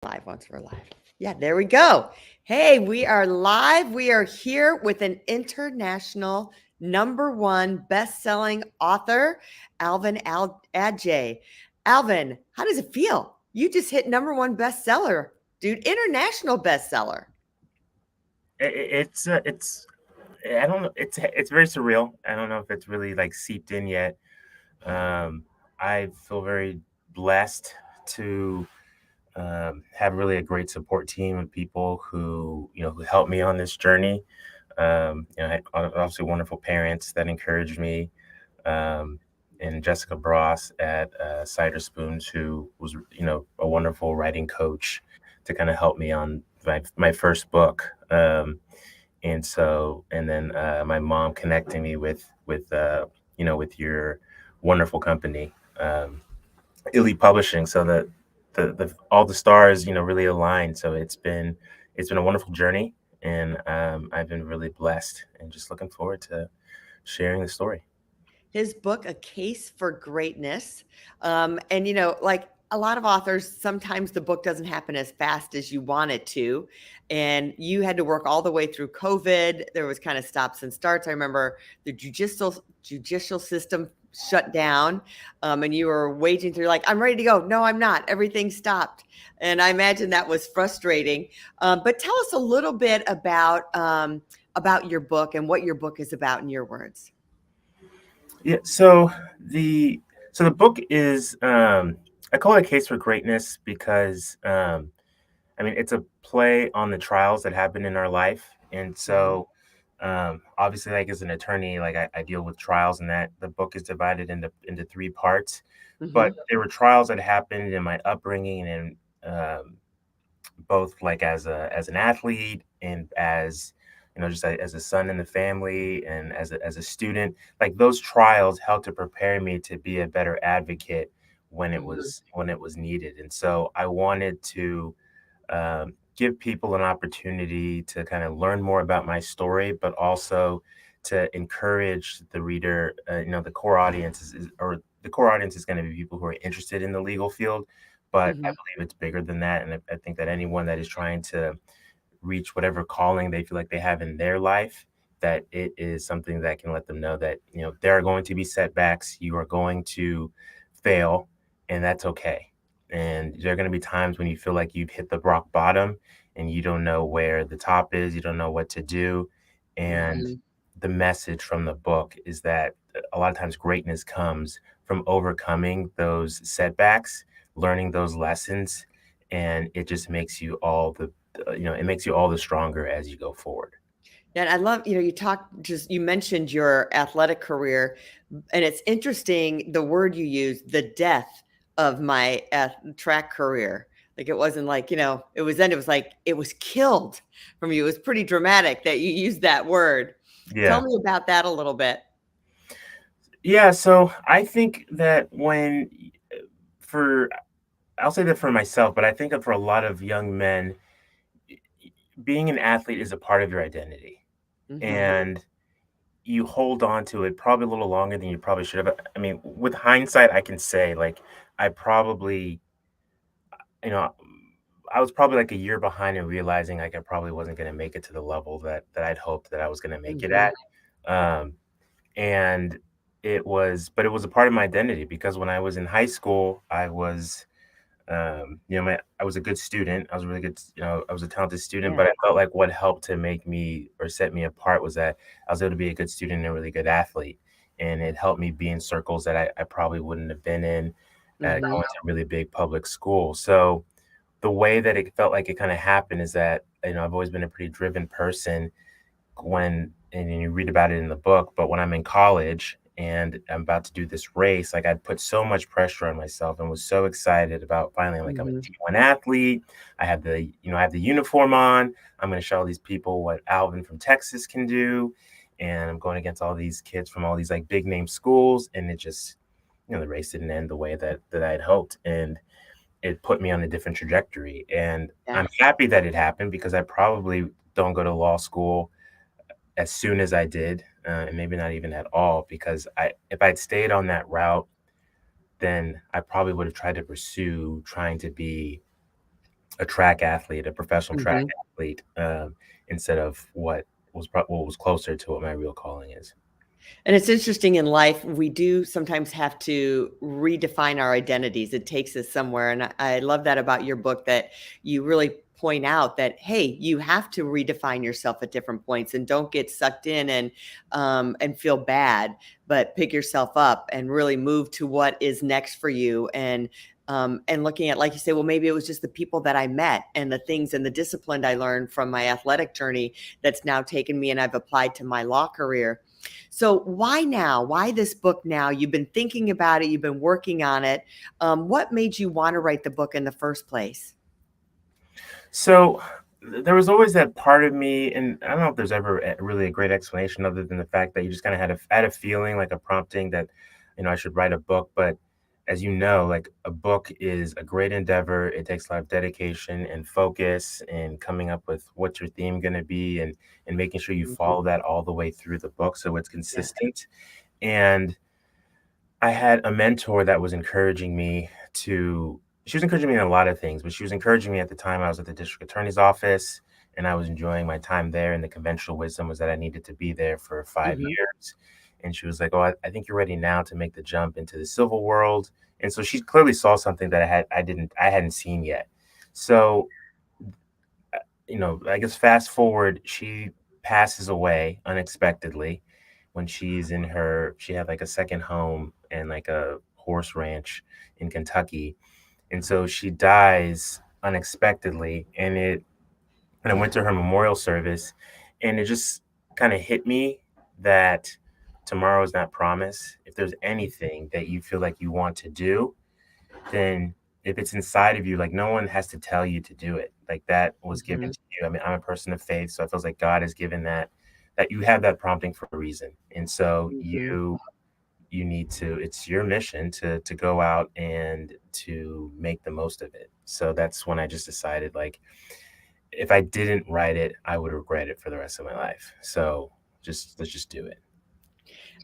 Live once we're live. Yeah, there we go. Hey, we are live. We are here with an international number one best-selling author, Adjei. Alvin, how does it feel? You just hit number one bestseller, dude, international bestseller. It's I don't know. It's very surreal. I don't know if it's really like seeped in yet. Um, I feel very blessed to have really a great support team of people who helped me on this journey. I had obviously wonderful parents that encouraged me, um, and Jessica Bross at Cider Spoons, who was a wonderful writing coach to kind of help me on my first book. And then my mom connecting me with your wonderful company, Illy Publishing, so that the all the stars really aligned. So it's been a wonderful journey, and I've been really blessed, and just looking forward to sharing the story. His book, A Case for Greatness. And, like a lot of authors, sometimes the book doesn't happen as fast as you want it to. And you had to work all the way through COVID. There was kind of stops and starts. I remember the judicial system shut down, and you were waging through like, I'm ready to go. No, I'm not. Everything stopped. And I imagine that was frustrating. But tell us a little bit about your book and what your book is about in your words. Yeah. So the book is, I call it A Case for Greatness because I mean, it's a play on the trials that happen in our life. And Mhm. so, obviously, like as an attorney, like I deal with trials, and that the book is divided into three parts. But Mhm. there were trials that happened in my upbringing, and both like as an athlete, and as just as a son in the family, and as a student. Like those trials helped to prepare me to be a better advocate Mhm. when it was needed. And so I wanted to give people an opportunity to kind of learn more about my story, but also to encourage the reader. The core audience the core audience is going to be people who are interested in the legal field, but I Mhm. believe it's bigger than that. And I think that anyone that is trying to reach whatever calling they feel like they have in their life, that it is something that can let them know that there are going to be setbacks, you are going to fail, and that's okay. And there are going to be times when you feel like you've hit the rock bottom, and you don't know where the top is, you don't know what to do. And Mhm. the message from the book is that a lot of times greatness comes from overcoming those setbacks, learning those lessons, and it just makes you all it makes you all the stronger as you go forward. And I love, you mentioned your athletic career, and it's interesting the word you used, the death of my track career. Like it wasn't like, it was like it was killed from you. It was pretty dramatic that you used that word. Tell Yeah. me about that a little bit. Yeah, so I think that for I'll say that for myself, but I think that for a lot of young men, being an athlete is a part of your identity. Hmm. And you hold on to it probably a little longer than you probably should have. I mean, with hindsight, I can say like I probably, you know, I was probably like a year behind in realizing like I probably wasn't going to make it to the level that I'd hoped that I was going to make it Hmm. at. Um, and but it was a part of my identity, because when I was in high school, I was, I was a good student. I was really good. I was a talented student, Yeah. but I felt like what helped to make me or set me apart was that I was able to be a good student and a really good athlete. And it helped me be in circles that I probably wouldn't have been in at Hmm. going to really big public school. So the way that it felt like it kind of happened is that, I've always been a pretty driven person, and you read about it in the book, but when I'm in college and I'm about to do this race, like I'd put so much pressure on myself and was so excited about finally, like, I'm a Hmm. D1 athlete. I have the uniform on. I'm going to show all these people what Alvin from Texas can do. And I'm going against all these kids from all these like big name schools. And it just, the race didn't end the way that I had hoped. And it put me on a different trajectory. And Yeah. I'm happy that it happened, because I probably don't go to law school as soon as I did, and maybe not even at all, because if I'd stayed on that route, then I probably would have tried to pursue trying to be a track athlete, a professional track Mhm. athlete, instead of what was closer to what my real calling is. And it's interesting in life, we do sometimes have to redefine our identities. It takes us somewhere. And I love that about your book that you really point out that, hey, you have to redefine yourself at different points and don't get sucked in and feel bad, but pick yourself up and really move to what is next for you. And looking at, like you say, well, maybe it was just the people that I met and the things and the discipline I learned from my athletic journey that's now taken me and I've applied to my law career. So why now? Why this book now? You've been thinking about it. You've been working on it. What made you want to write the book in the first place? So there was always that part of me, and I don't know if there's ever really a great explanation other than the fact that you just kind of had a feeling, like a prompting that, I should write a book. But as you know, like a book is a great endeavor. It takes a lot of dedication and focus and coming up with what's your theme going to be and making sure you Mhm. follow that all the way through the book so it's Yeah. consistent. And I had a mentor that was encouraging me to she was encouraging me in a lot of things, but she was encouraging me at the time I was at the district attorney's office and I was enjoying my time there. And the conventional wisdom was that I needed to be there for 5 Hmm. years. And she was like, "Oh, I think you're ready now to make the jump into the civil world." And so she clearly saw something that I hadn't seen yet. So I guess fast forward, she passes away unexpectedly when she had like a second home and like a horse ranch in Kentucky. And so she dies unexpectedly. And I went to her memorial service and it just kind of hit me that tomorrow is not promised. If there's anything that you feel like you want to do, then if it's inside of you, like no one has to tell you to do it. Like that was given Hmm. to you. I mean, I'm a person of faith, so it feels like God has given that you have that prompting for a reason. And so Hmm. you need to it's your mission to go out and to make the most of it. So that's when I just decided like if I didn't write it, I would regret it for the rest of my life. So just let's just do it.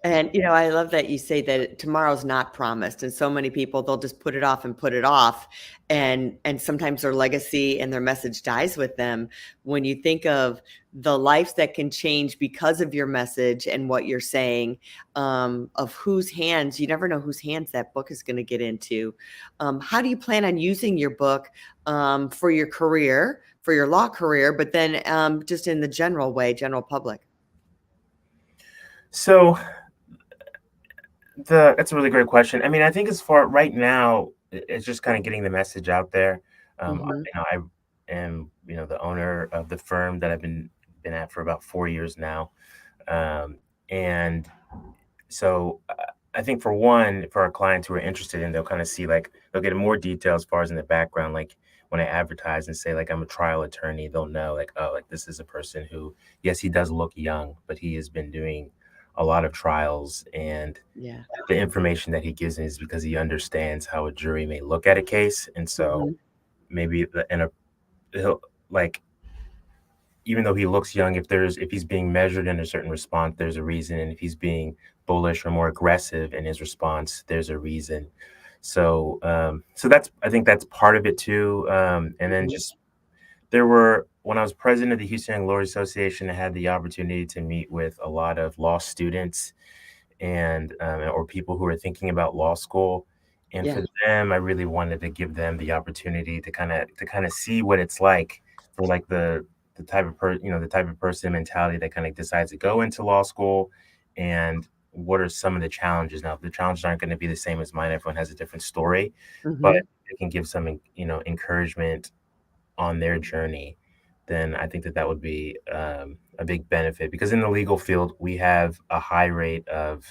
And, I love that you say that tomorrow's not promised. And so many people, they'll just put it off and put it off. And sometimes their legacy and their message dies with them. When you think of the lives that can change because of your message and what you're saying, of whose hands, you never know whose hands that book is going to get into. How do you plan on using your book for your career, for your law career, but then just in the general way, general public? So The that's a really great question. I mean, I think as far right now, it's just kinda getting the message out there. Hmm. I am, the owner of the firm that I've been at for about 4 years now. And so, I think for one, for our clients who are interested in, they'll kinda see, like they'll get more detail as far as in the background, like, when I advertise and say, like, I'm a trial attorney, they'll know, like, "Oh, like, this is a person who, yes, he does look young, but he has been doing a lot of trials and Yeah. the information that he gives me is because he understands how a jury may look at a case, and so Hmm. maybe he'll like even though he looks young, if he's being measured in a certain response, there's a reason, and if he's being bullish or more aggressive in his response, there's a reason. So that's I think that's part of it too. And then Hmm. just there were when I was president of the Houston Young Lawyers Association, I had the opportunity to meet with a lot of law students and or people who are thinking about law school. And Yeah. for them, I really wanted to give them the opportunity to kind of see what it's like for like the type of the type of person mentality that kind of decides to go into law school and what are some of the challenges. Now the challenges aren't going to be the same as mine. Everyone has a different story, but Hmm. it can give some encouragement on their journey. Then I think that that would be a big benefit because in the legal field we have a high rate of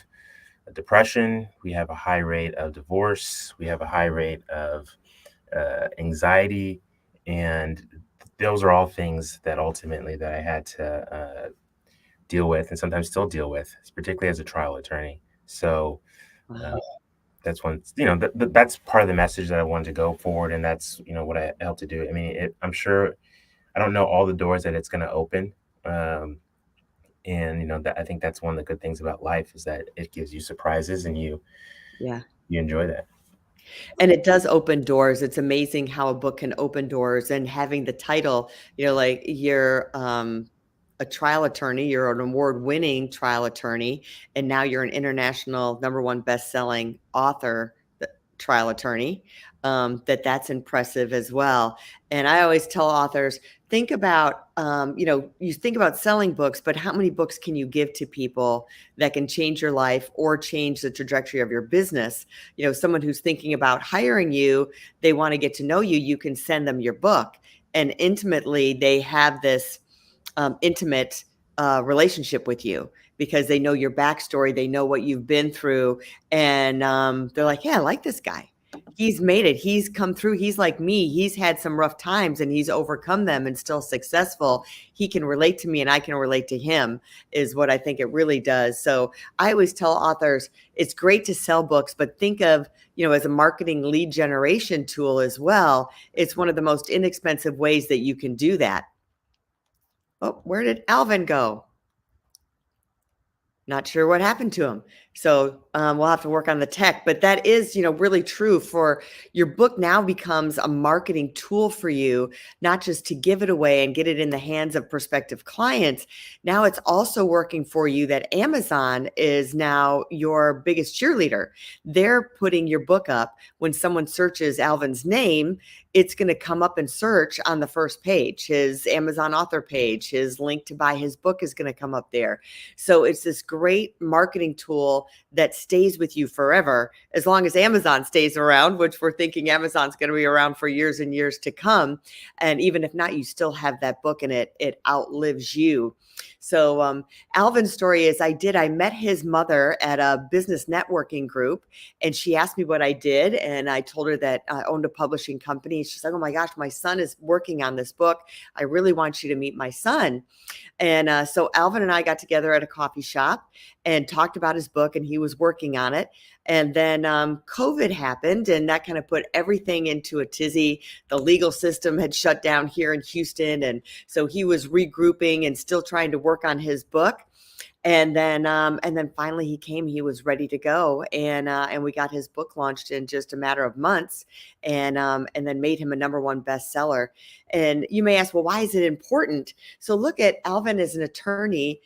depression, we have a high rate of divorce, we have a high rate of anxiety, and those are all things that ultimately that I had to deal with and sometimes still deal with, particularly as a trial attorney. So uh, Wow. that's one, that's part of the message that I wanted to go forward, and that's what I helped to do. I mean, I'm sure I don't know all the doors that it's going to open. Um, and that I think that's one of the good things about life is that it gives you surprises and you Yeah. you enjoy that. And it does open doors. It's amazing how a book can open doors, and having the title, like you're a trial attorney, you're an award-winning trial attorney, and now you're an international #1 best-selling author, trial attorney. That's impressive as well. And I always tell authors, think about, you think about selling books, but how many books can you give to people that can change your life or change the trajectory of your business? Someone who's thinking about hiring you, they want to get to know you, you can send them your book. And intimately, they have this intimate relationship with you because they know your backstory, they know what you've been through, and they're like, yeah, I like this guy. He's made it. He's come through. He's like me. He's had some rough times and he's overcome them and still successful. He can relate to me and I can relate to him, is what I think it really does. So I always tell authors, it's great to sell books, but think of, as a marketing lead generation tool as well. It's one of the most inexpensive ways that you can do that. Oh, where did Alvin go? Not sure what happened to him. So we'll have to work on the tech, but that is, really true. For your book now becomes a marketing tool for you, not just to give it away and get it in the hands of prospective clients. Now it's also working for you that Amazon is now your biggest cheerleader. They're putting your book up. When someone searches Alvin's name, it's going to come up in search on the first page. His Amazon author page, his link to buy his book is going to come up there. So it's this great marketing tool that stays with you forever, as long as Amazon stays around, which we're thinking Amazon's going to be around for years and years to come. And even if not, you still have that book and it outlives you. So Alvin's story is, I met his mother at a business networking group, and she asked me what I did. And I told her that I owned a publishing company. She's like, oh my gosh, my son is working on this book. I really want you to meet my son. And so Alvin and I got together at a coffee shop and talked about his book, and he was working on it. And then COVID happened, and that kind of put everything into a tizzy. The legal system had shut down here in Houston. And so he was regrouping and still trying to work on his book. And then finally he came, he was ready to go. And we got his book launched in just a matter of months, and then made him a #1 bestseller. And you may ask, well, why is it important? So look at Alvin as an attorney.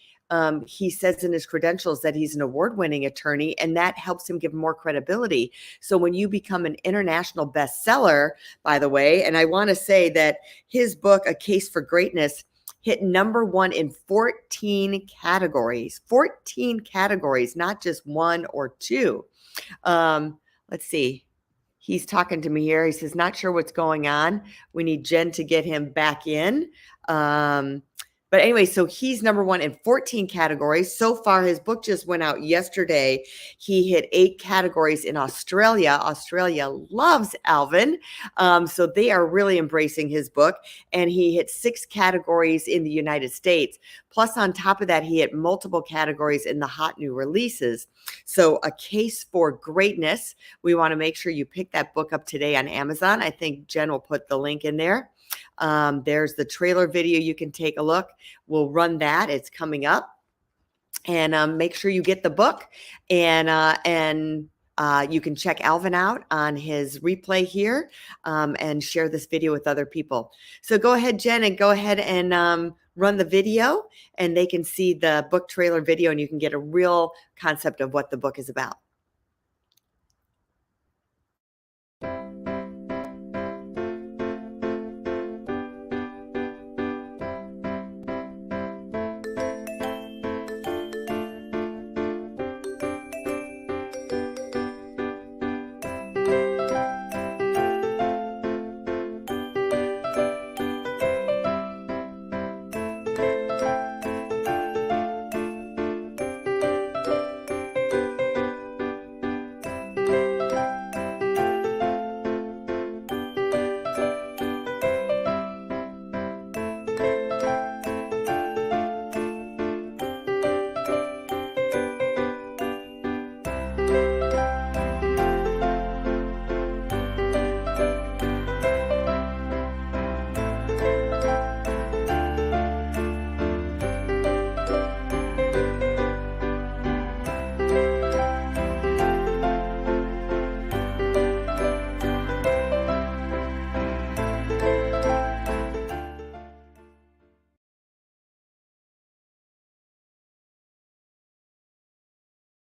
He says in his credentials that he's an award-winning attorney, and that helps him give more credibility. So when you become an international bestseller, by the way, and I want to say that his book, A Case for Greatness, hit #1 in 14 categories, not just one or two. Let's see. He's talking to me here. He says, not sure what's going on. We need Jen to get him back in. But anyway, so he's #1 in 14 categories. So far, his book just went out yesterday. He hit 8 categories in Australia. Australia loves Alvin. So they are really embracing his book. And he hit 6 categories in the United States. Plus, on top of that, he hit multiple categories in the hot new releases. So A Case for Greatness. We want to make sure you pick that book up today on Amazon. I think Jen will put the link in there. There's the trailer video. You can take a look. We'll run that. It's coming up. And make sure you get the book. And you can check Alvin out on his replay here, and share this video with other people. So go ahead, Jen, and go ahead and run the video, and they can see the book trailer video, and you can get a real concept of what the book is about.